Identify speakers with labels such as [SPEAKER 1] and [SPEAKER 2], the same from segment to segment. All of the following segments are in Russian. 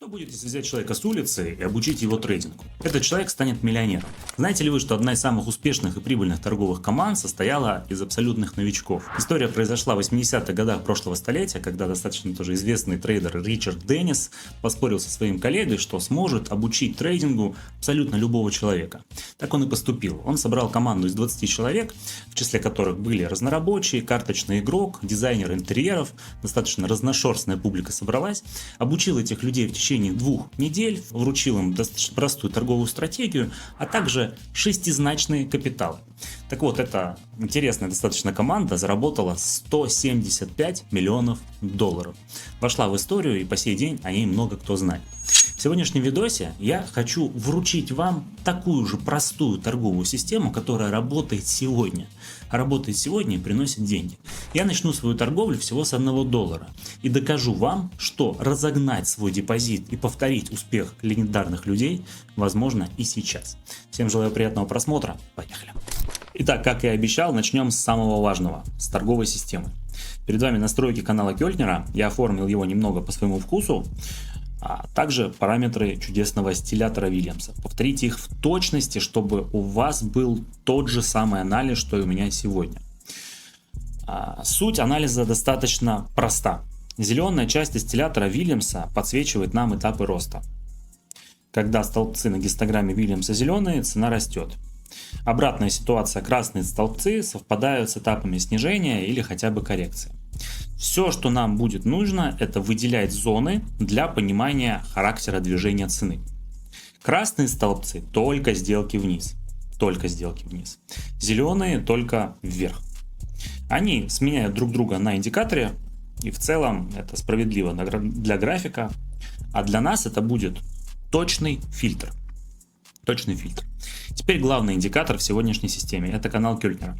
[SPEAKER 1] Что будет, если взять человека с улицы и обучить его трейдингу? Этот человек станет миллионером. Знаете ли вы, что одна из самых успешных и прибыльных торговых команд состояла из абсолютных новичков? История произошла в 80-х годах прошлого столетия, когда достаточно тоже известный трейдер Ричард Деннис поспорил со своим коллегой, что сможет обучить трейдингу абсолютно любого человека. Так он и поступил. Он собрал команду из 20 человек, в числе которых были разнорабочие, карточный игрок, дизайнер интерьеров, достаточно разношерстная публика собралась, обучил этих людей в течение 2 недель, вручил им достаточно простую торговую стратегию, а также 6-значные капиталы. Так вот, эта интересная достаточно команда заработала $175 миллионов. Вошла в историю, и по сей день о ней много кто знает. В сегодняшнем видосе я хочу вручить вам такую же простую торговую систему, которая работает сегодня. Работает сегодня и приносит деньги. Я начну свою торговлю всего с $1 и докажу вам, что разогнать свой депозит и повторить успех легендарных людей возможно и сейчас. Всем желаю приятного просмотра. Поехали. Итак, как и обещал, начнем с самого важного, с торговой системы. Перед вами настройки канала Кёльтнера. Я оформил его немного по своему вкусу. А также параметры чудесного стилятора Вильямса. Повторите их в точности, чтобы у вас был тот же самый анализ, что и у меня сегодня. Суть анализа достаточно проста. Зеленая часть стилятора Вильямса подсвечивает нам этапы роста. Когда столбцы на гистограмме Вильямса зеленые, цена растет. Обратная ситуация, красные столбцы совпадают с этапами снижения или хотя бы коррекции. Все, что нам будет нужно, это выделять зоны для понимания характера движения цены. Красные столбцы – только сделки вниз. Только сделки вниз. Зеленые – только вверх. Они сменяют друг друга на индикаторе, и в целом это справедливо для графика, а для нас это будет точный фильтр. Точный фильтр. Теперь главный индикатор в сегодняшней системе – это канал Кёльтнера.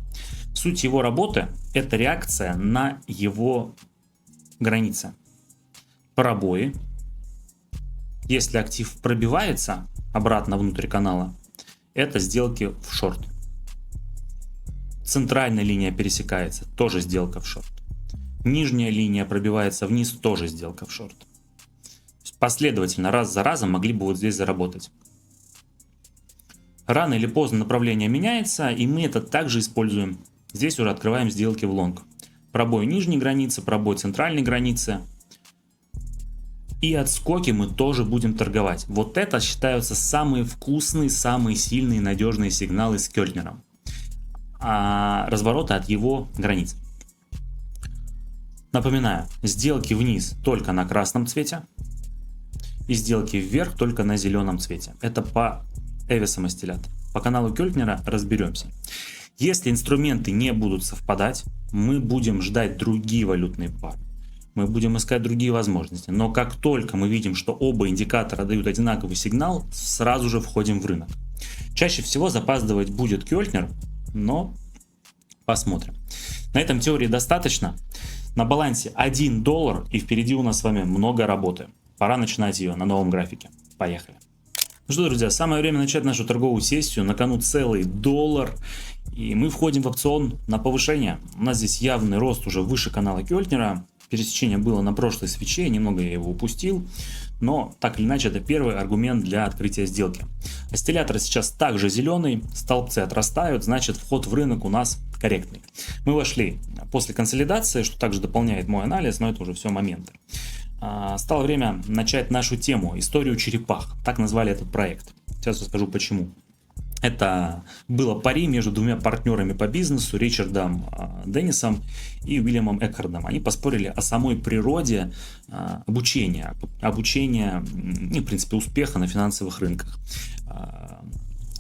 [SPEAKER 1] Суть его работы – это реакция на его границы. Пробои. Если актив пробивается обратно внутрь канала, это сделки в шорт. Центральная линия пересекается, тоже сделка в шорт. Нижняя линия пробивается вниз, тоже сделка в шорт. Последовательно, раз за разом могли бы вот здесь заработать. Рано или поздно направление меняется, и мы это также используем. Здесь уже открываем сделки в лонг. Пробой нижней границы, пробой центральной границы. И отскоки мы тоже будем торговать. Вот это считаются самые вкусные, самые сильные, надежные сигналы с Кёльтнером. Развороты от его границ. Напоминаю, сделки вниз только на красном цвете. И сделки вверх только на зеленом цвете. Это по Эвисом стилятор. По каналу Кёльтнера разберемся. Если инструменты не будут совпадать, мы будем ждать другие валютные пары. Мы будем искать другие возможности. Но как только мы видим, что оба индикатора дают одинаковый сигнал, сразу же входим в рынок. Чаще всего запаздывать будет Кёльтнер, но посмотрим. На этом теории достаточно. На балансе $1, и впереди у нас с вами много работы. Пора начинать ее на новом графике. Поехали. Ну что, друзья, самое время начать нашу торговую сессию. На кону целый $1. И мы входим в опцион на повышение. У нас здесь явный рост уже выше канала Кёльтнера. Пересечение было на прошлой свече, немного я его упустил. Но так или иначе это первый аргумент для открытия сделки. Осциллятор сейчас также зеленый, столбцы отрастают, значит вход в рынок у нас корректный. Мы вошли после консолидации, что также дополняет мой анализ, но это уже все моменты. Стало время начать нашу тему, историю черепах. Так назвали этот проект. Сейчас расскажу почему. Это было пари между двумя партнерами по бизнесу, Ричардом Деннисом и Уильямом Экхардом. Они поспорили о самой природе обучения, и, в принципе, успеха на финансовых рынках.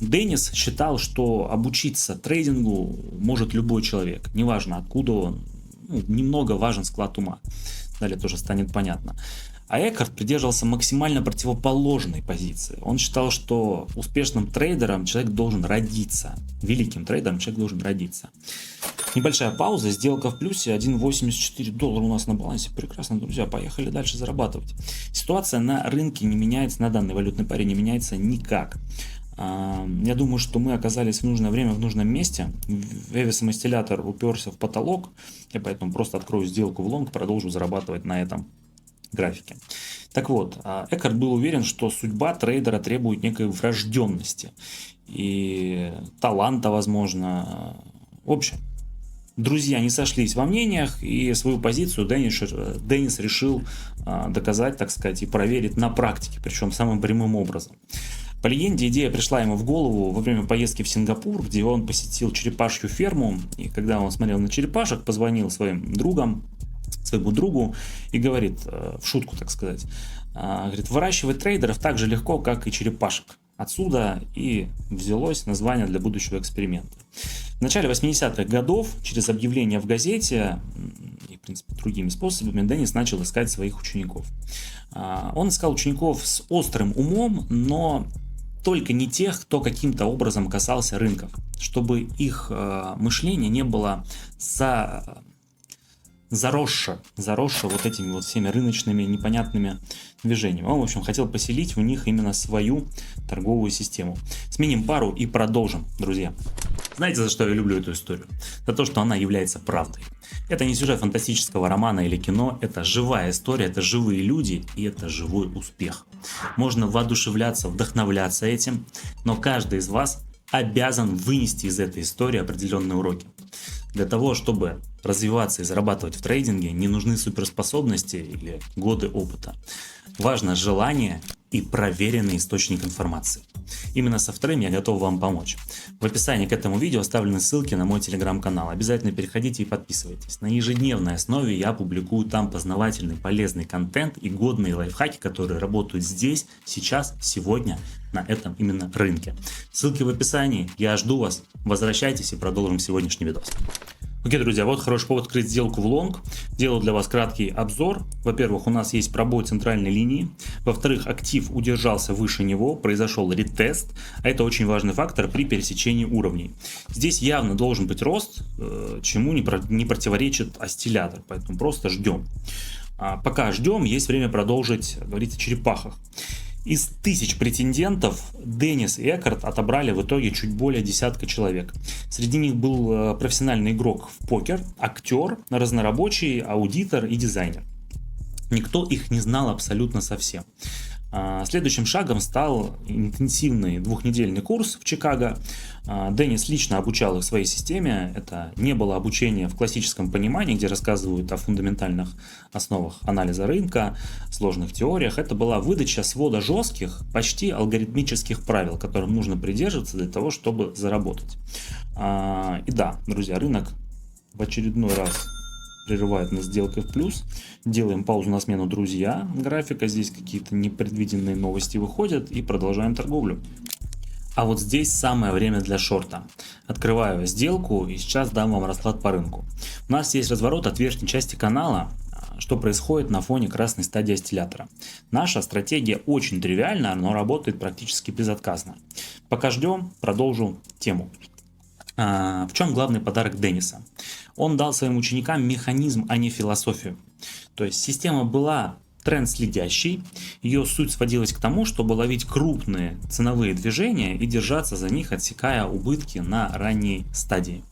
[SPEAKER 1] Деннис считал, что обучиться трейдингу может любой человек, неважно откуда он, немного важен склад ума. Далее тоже станет понятно. А Экхард придерживался максимально противоположной позиции. Он считал, что успешным трейдером человек должен родиться. Великим трейдером человек должен родиться. Небольшая пауза, сделка в плюсе, $1.84 у нас на балансе. Прекрасно, друзья, поехали дальше зарабатывать. Ситуация на рынке не меняется, на данной валютной паре не меняется никак. Я думаю, что мы оказались в нужное время в нужном месте. Эвисом стилятор уперся в потолок. Я поэтому просто открою сделку в лонг, продолжу зарабатывать на этом графики. Так вот, Эккарт был уверен, что судьба трейдера требует некой врожденности и таланта, возможно. В общем, друзья не сошлись во мнениях, и свою позицию Деннис решил доказать, так сказать, и проверить на практике, причем самым прямым образом. По легенде, идея пришла ему в голову во время поездки в Сингапур, где он посетил черепашью ферму, и когда он смотрел на черепашек, позвонил своему другу и говорит, в шутку, так сказать, говорит, выращивать трейдеров так же легко, как и черепашек. Отсюда и взялось название для будущего эксперимента. В начале 80-х годов через объявление в газете и, в принципе, другими способами Деннис начал искать своих учеников. Он искал учеников с острым умом, но только не тех, кто каким-то образом касался рынков, чтобы их мышление не было заросшо вот этими вот всеми рыночными непонятными движениями. Он, в общем, хотел поселить в них именно свою торговую систему. Сменим пару и продолжим, друзья. Знаете, за что я люблю эту историю? За то, что она является правдой. Это не сюжет фантастического романа или кино, это живая история, это живые люди и это живой успех. Можно воодушевляться, вдохновляться этим, но каждый из вас обязан вынести из этой истории определенные уроки. Для того, чтобы развиваться и зарабатывать в трейдинге, не нужны суперспособности или годы опыта. Важно желание и проверенный источник информации. Именно со вторым я готов вам помочь. В описании к этому видео оставлены ссылки на мой телеграм-канал. Обязательно переходите и подписывайтесь. На ежедневной основе я публикую там познавательный, полезный контент и годные лайфхаки, которые работают здесь, сейчас, сегодня, на этом именно рынке. Ссылки в описании. Я жду вас. Возвращайтесь и продолжим сегодняшний видос. Окей, друзья, вот хороший повод открыть сделку в лонг. Делаю для вас краткий обзор. Во-первых, у нас есть пробой центральной линии. Во-вторых, актив удержался выше него, произошел ретест. А это очень важный фактор при пересечении уровней. Здесь явно должен быть рост, чему не противоречит осциллятор. Поэтому просто ждем. Пока ждем, есть время продолжить говорить о черепахах. Из 1000 претендентов Деннис и Эккарт отобрали в итоге чуть более десятка человек. Среди них был профессиональный игрок в покер, актер, разнорабочий, аудитор и дизайнер. Никто их не знал абсолютно совсем. Следующим шагом стал интенсивный двухнедельный курс в Чикаго. Деннис лично обучал их своей системе. Это не было обучение в классическом понимании, где рассказывают о фундаментальных основах анализа рынка, сложных теориях. Это была выдача свода жестких, почти алгоритмических правил, которым нужно придерживаться для того, чтобы заработать. И да, друзья, рынок в очередной раз прерывает нас сделкой в плюс. Делаем паузу на смену друзья графика. Здесь какие-то непредвиденные новости выходят и продолжаем торговлю. А вот здесь самое время для шорта. Открываю сделку и сейчас дам вам расклад по рынку. У нас есть разворот от верхней части канала, что происходит на фоне красной стадии осциллятора. Наша стратегия очень тривиальна, но работает практически безотказно. Пока ждем, продолжу тему. В чем главный подарок Денниса? Он дал своим ученикам механизм, а не философию. То есть система была тренд-следящей, ее суть сводилась к тому, чтобы ловить крупные ценовые движения и держаться за них, отсекая убытки на ранней стадии.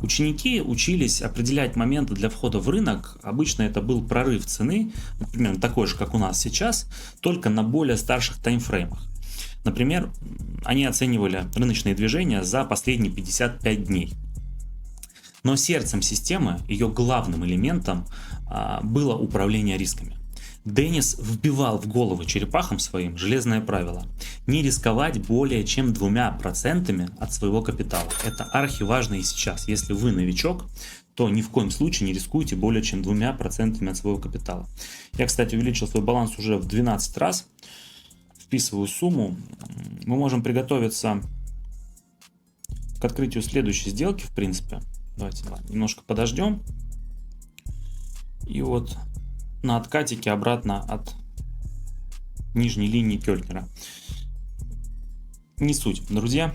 [SPEAKER 1] Ученики учились определять моменты для входа в рынок. Обычно это был прорыв цены, например, такой же, как у нас сейчас, только на более старших таймфреймах. Например, они оценивали рыночные движения за последние 55 дней. Но сердцем системы, ее главным элементом, было управление рисками. Деннис вбивал в головы черепахам своим железное правило: не рисковать более чем 2% от своего капитала. Это архиважно и сейчас. Если вы новичок, то ни в коем случае не рискуйте более чем 2% от своего капитала. Я, кстати, увеличил свой баланс уже в 12 раз. Вписываю сумму. Мы можем приготовиться к открытию следующей сделки, в принципе. Давайте немножко подождем. И вот на откатике обратно от нижней линии Кёльнера. Не суть, друзья.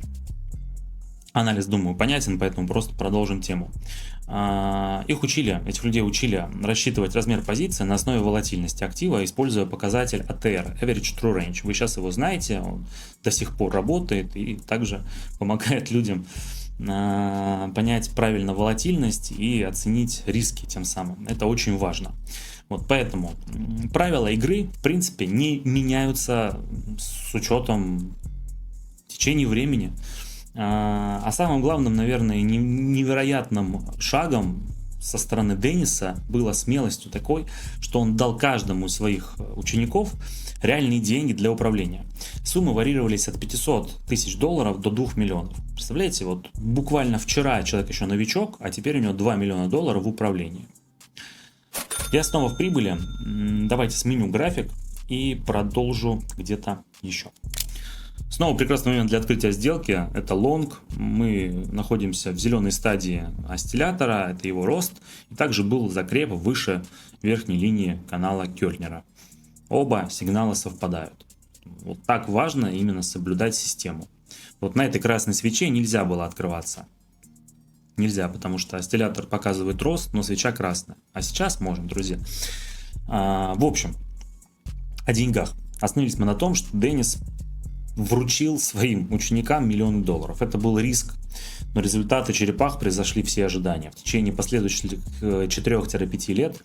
[SPEAKER 1] Анализ, думаю, понятен, поэтому просто продолжим тему. Этих людей учили рассчитывать размер позиции на основе волатильности актива, используя показатель ATR, Average True Range. Вы сейчас его знаете, он до сих пор работает и также помогает людям понять правильно волатильность и оценить риски тем самым. Это очень важно. Вот поэтому правила игры, в принципе, не меняются с учетом течения времени. А самым главным, наверное, невероятным шагом со стороны Денниса было смелостью такой, что он дал каждому из своих учеников реальные деньги для управления. Суммы варьировались от 500 тысяч долларов до 2 миллионов. Представляете, вот буквально вчера человек еще новичок, а теперь у него 2 миллиона долларов в управлении. Я снова в прибыли. Давайте сменю график и продолжу где-то еще. Снова прекрасный момент для открытия сделки. Это лонг. Мы находимся в зеленой стадии осциллятора. Это его рост. И также был закреп выше верхней линии канала Кёльнера. Оба сигнала совпадают. Вот так важно именно соблюдать систему. Вот на этой красной свече нельзя было открываться. Нельзя, потому что осциллятор показывает рост, но свеча красная. А сейчас можем, друзья. В общем, о деньгах. Остановились мы на том, что Деннис вручил своим ученикам миллионы долларов. Это был риск, но результаты черепах превзошли все ожидания. В течение последующих 4-5 лет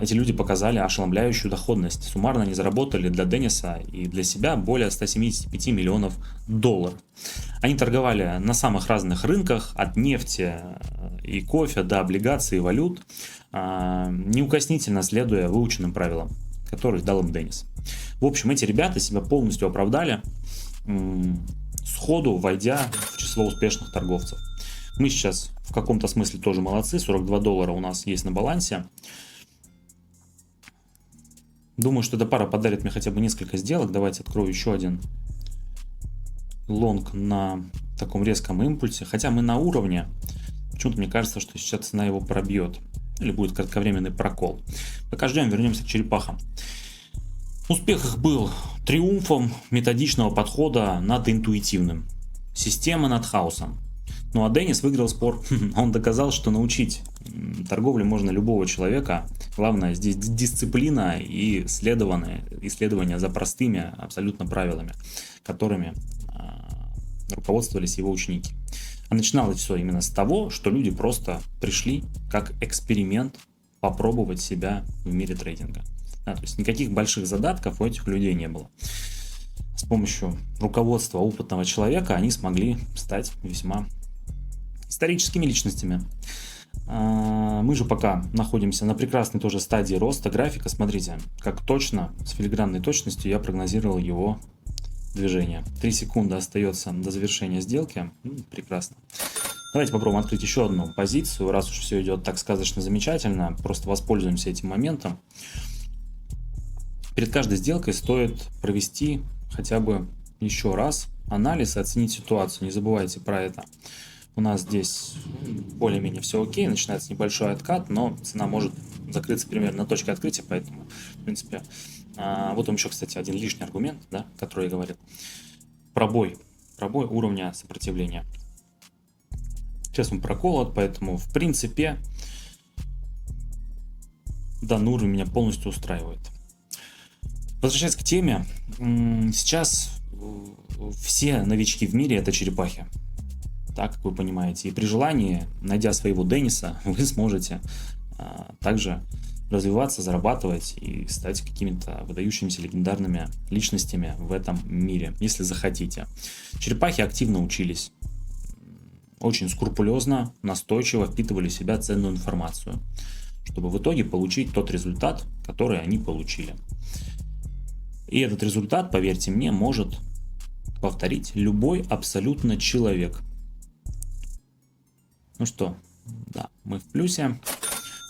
[SPEAKER 1] эти люди показали ошеломляющую доходность. Суммарно они заработали для Денниса и для себя более 175 миллионов долларов. Они торговали на самых разных рынках, от нефти и кофе до облигаций и валют, неукоснительно следуя выученным правилам, которые дал им Деннис. В общем, эти ребята себя полностью оправдали, сходу войдя в число успешных торговцев. Мы сейчас в каком-то смысле тоже молодцы, 42 доллара у нас есть на балансе. Думаю, что эта пара подарит мне хотя бы несколько сделок. Давайте открою еще один лонг на таком резком импульсе. Хотя мы на уровне, почему-то мне кажется, что сейчас цена его пробьет. Или будет кратковременный прокол. Пока ждем, вернемся к черепахам. Успех их был триумфом методичного подхода над интуитивным. Система над хаосом. Ну а Деннис выиграл спор. Он доказал, что научить торговле можно любого человека. Главное здесь дисциплина и исследование за простыми абсолютно правилами, которыми руководствовались его ученики. А начиналось все именно с того, что люди просто пришли как эксперимент попробовать себя в мире трейдинга. То есть никаких больших задатков у этих людей не было. С помощью руководства опытного человека они смогли стать весьма историческими личностями. Мы же пока находимся на прекрасной тоже стадии роста графика. Смотрите, как точно, с филигранной точностью я прогнозировал его движение. 3 секунды остается до завершения сделки. Прекрасно. Давайте попробуем открыть еще одну позицию. Раз уж все идет так сказочно замечательно, просто воспользуемся этим моментом. Перед каждой сделкой стоит провести хотя бы еще раз анализ и оценить ситуацию. Не забывайте про это. У нас здесь более-менее все окей, начинается небольшой откат, но цена может закрыться примерно на точке открытия, поэтому, в принципе, вот он еще, кстати, один лишний аргумент, да, который я говорил. Пробой уровня сопротивления. Сейчас он проколот, поэтому, в принципе, данный уровень меня полностью устраивает. Возвращаясь к теме, сейчас все новички в мире это черепахи. Так, как вы понимаете. И при желании, найдя своего Денниса, вы сможете также развиваться, зарабатывать и стать какими-то выдающимися легендарными личностями в этом мире, если захотите. Черепахи активно учились. Очень скрупулезно, настойчиво впитывали в себя ценную информацию, чтобы в итоге получить тот результат, который они получили. И этот результат, поверьте мне, может повторить любой абсолютно человек. Ну что, да, мы в плюсе.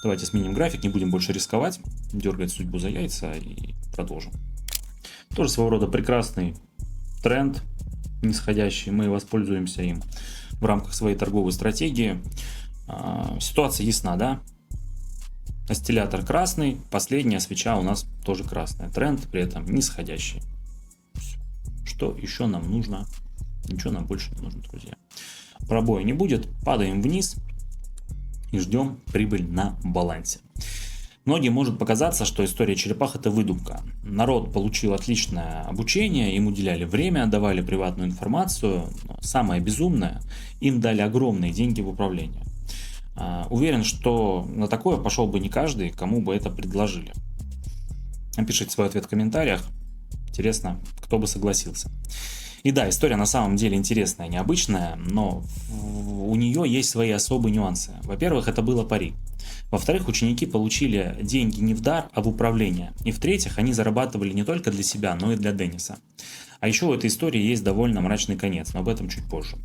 [SPEAKER 1] Давайте сменим график, не будем больше рисковать, дергать судьбу за яйца и продолжим. Тоже своего рода прекрасный тренд нисходящий, мы воспользуемся им в рамках своей торговой стратегии. Ситуация ясна, да? Осциллятор красный, последняя свеча у нас тоже красная. Тренд при этом нисходящий. Что еще нам нужно? Ничего нам больше не нужно, друзья. Пробоя не будет, падаем вниз и ждем прибыль на балансе. Многим может показаться, что история черепах это выдумка. Народ получил отличное обучение, им уделяли время, давали приватную информацию. Но самое безумное, им дали огромные деньги в управление. Уверен, что на такое пошел бы не каждый, кому бы это предложили. Напишите свой ответ в комментариях. Интересно, кто бы согласился. И да, история на самом деле интересная, необычная, но у нее есть свои особые нюансы. Во-первых, это было пари. Во-вторых, ученики получили деньги не в дар, а в управление. И в-третьих, они зарабатывали не только для себя, но и для Денниса. А еще у этой истории есть довольно мрачный конец, но об этом чуть позже.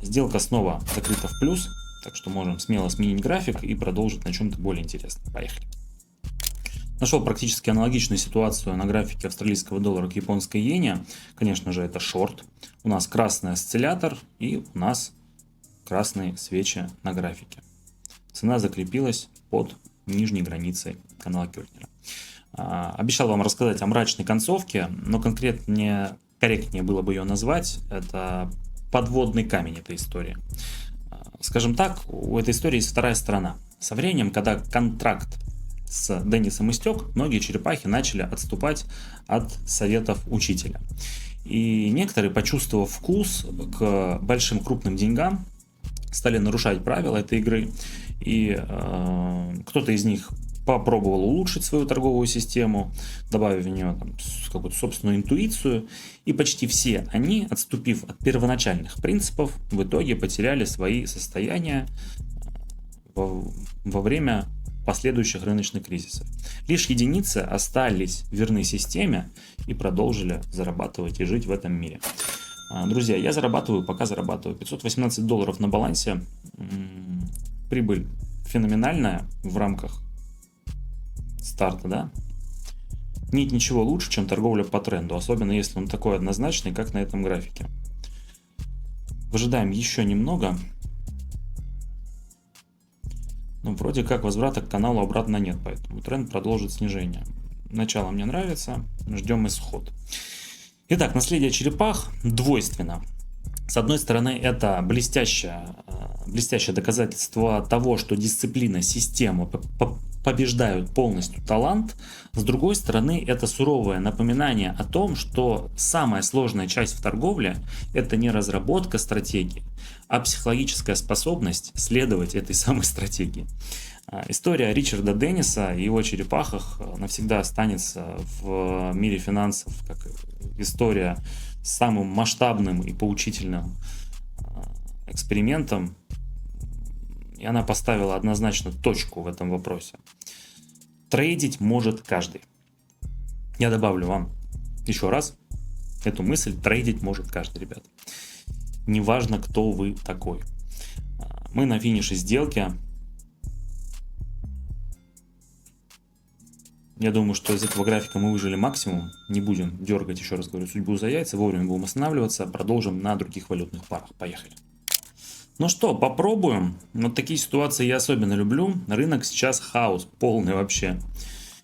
[SPEAKER 1] Сделка снова закрыта в плюс, так что можем смело сменить график и продолжить на чем-то более интересном. Поехали. Нашел практически аналогичную ситуацию на графике австралийского доллара к японской иене. Конечно же, это шорт. У нас красный осциллятор и у нас красные свечи на графике. Цена закрепилась под нижней границей канала Кёльтнера. Обещал вам рассказать о мрачной концовке, но корректнее было бы ее назвать. Это подводный камень этой истории. Скажем так, у этой истории есть вторая сторона. Со временем, когда контракт с Деннисом истек, многие черепахи начали отступать от советов учителя. И некоторые, почувствовав вкус к большим крупным деньгам, стали нарушать правила этой игры. И кто-то из них попробовал улучшить свою торговую систему, добавив в нее какую-то собственную интуицию. И почти все они, отступив от первоначальных принципов, в итоге потеряли свои состояния во время последующих рыночных кризисов. Лишь единицы остались верны системе и продолжили зарабатывать и жить в этом мире. Друзья, я пока зарабатываю $518 на балансе. Прибыль феноменальная в рамках старта, да? Нет ничего лучше, чем торговля по тренду, особенно если он такой однозначный, как на этом графике. Выжидаем еще немного. Но вроде как возврата к каналу обратно нет, поэтому тренд продолжит снижение. Начало мне нравится, ждем исход. Итак, наследие черепах двойственно. С одной стороны, это блестящее доказательство того, что дисциплина, система побеждают полностью талант. С другой стороны, это суровое напоминание о том, что самая сложная часть в торговле – это не разработка стратегии, а психологическая способность следовать этой самой стратегии. История Ричарда Денниса и его черепахах навсегда останется в мире финансов как история с самым масштабным и поучительным экспериментом. И она поставила однозначно точку в этом вопросе. Трейдить может каждый. Я добавлю вам еще раз эту мысль. Трейдить может каждый, ребят. Неважно, кто вы такой. Мы на финише сделки. Я думаю, что из этого графика мы выжили максимум. Не будем дергать, еще раз говорю, судьбу за яйца. Вовремя будем останавливаться. Продолжим на других валютных парах. Поехали. Ну что, попробуем. Вот такие ситуации я особенно люблю. Рынок сейчас хаос полный вообще.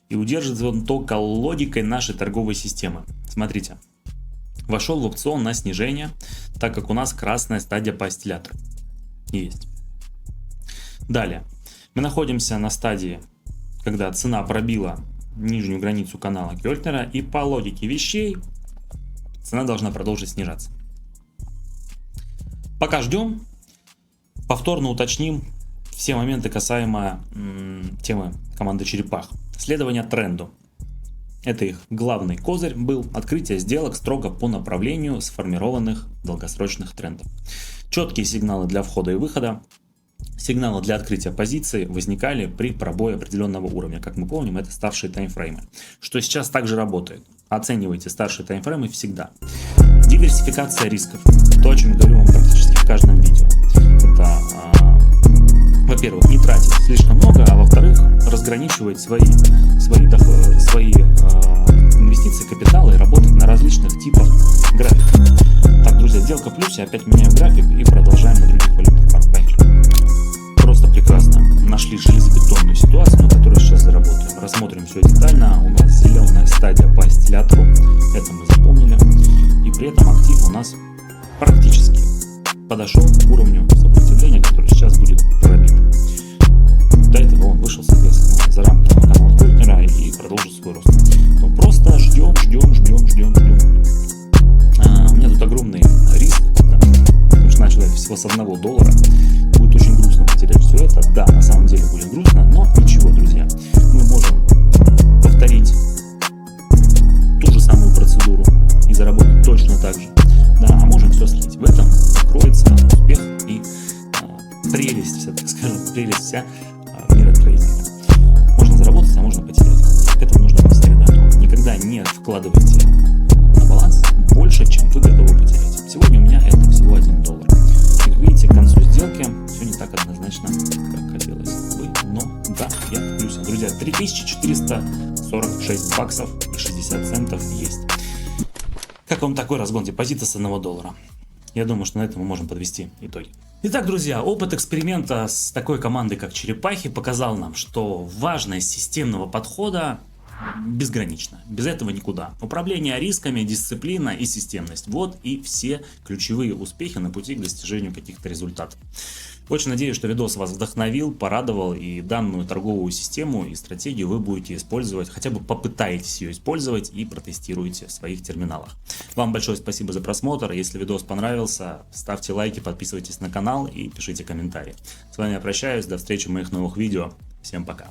[SPEAKER 1] И удерживается он только логикой нашей торговой системы. Смотрите. Вошел в опцион на снижение, так как у нас красная стадия по осциллятору. Есть. Далее. Мы находимся на стадии, когда цена пробила нижнюю границу канала Кёльтнера, и по логике вещей цена должна продолжить снижаться. Пока ждем, повторно уточним все моменты касаемо темы команды черепах. Следование тренду. Это их главный козырь был открытие сделок строго по направлению сформированных долгосрочных трендов. Четкие сигналы для входа и выхода. Сигналы для открытия позиций возникали при пробое определенного уровня. Как мы помним, это старшие таймфреймы. Что сейчас также работает. Оценивайте старшие таймфреймы всегда. Диверсификация рисков. То, о чем я говорю вам практически в каждом видео. Это, во-первых, не тратить слишком много, а во-вторых, разграничивать свои инвестиции, капиталы и работать на различных типах графиков. Так, друзья, сделка в плюсе. Опять меняю график и продолжаем на других валютных парах. Поехали. Просто прекрасно. Нашли железобетонную ситуацию, на которую сейчас заработаем. Рассмотрим все детально. У нас зеленая стадия по осциллятору. Это мы запомнили. И при этом актив у нас практически подошел к уровню сопротивления, который сейчас будет пробит. До этого он вышел, соответственно, за рамки канала Кёльтнера и продолжит свой рост. Но просто ждем. У меня тут огромный риск, да, потому что начал я всего с $1. Будет очень грустно потерять все это. вся мира трейдинга. Можно заработать, а можно потерять. К этому нужно быть всегда готовым. Никогда не вкладывайте на баланс больше, чем вы готовы потерять. Сегодня у меня это всего $1. И как видите, к концу сделки все не так однозначно, как хотелось бы. Но да, я в плюсе. Друзья, 3446 баксов и 60 центов есть. Как вам такой разгон депозита с $1? Я думаю, что на этом мы можем подвести итоги. Итак, друзья, опыт эксперимента с такой командой, как Черепахи, показал нам, что важность системного подхода безгранична. Без этого никуда. Управление рисками, дисциплина и системность. Вот и все ключевые успехи на пути к достижению каких-то результатов. Очень надеюсь, что видос вас вдохновил, порадовал, и данную торговую систему и стратегию вы будете использовать, хотя бы попытаетесь ее использовать и протестируете в своих терминалах. Вам большое спасибо за просмотр. Если видос понравился, ставьте лайки, подписывайтесь на канал и пишите комментарии. С вами я прощаюсь, до встречи в моих новых видео. Всем пока.